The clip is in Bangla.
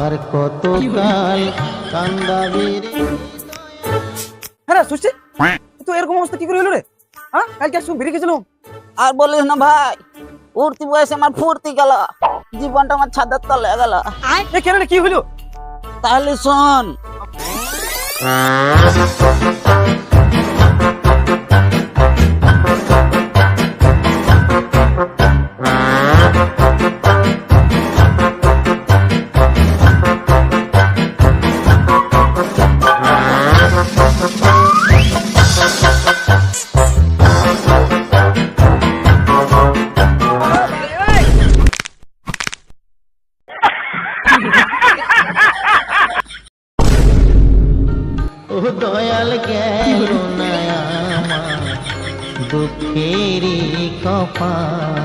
আর কতকাল কান্দাবি রে। হ্যাঁ সুস্থি তো এরকম অবস্থা কি করে হলো রে? হ্যাঁ কালকে একসঙ্গে বেরিয়ে গেছিলাম। আর বলিস না ভাই, উঠতি বয়সে আমার ফুর্তি গেল, জীবনটা আমার ছাদের তলে গেল। এ কেন রে, কি হলো? তাহলে শোন, ও দয়াল গেল না আমার দুঃখেরই কপাল।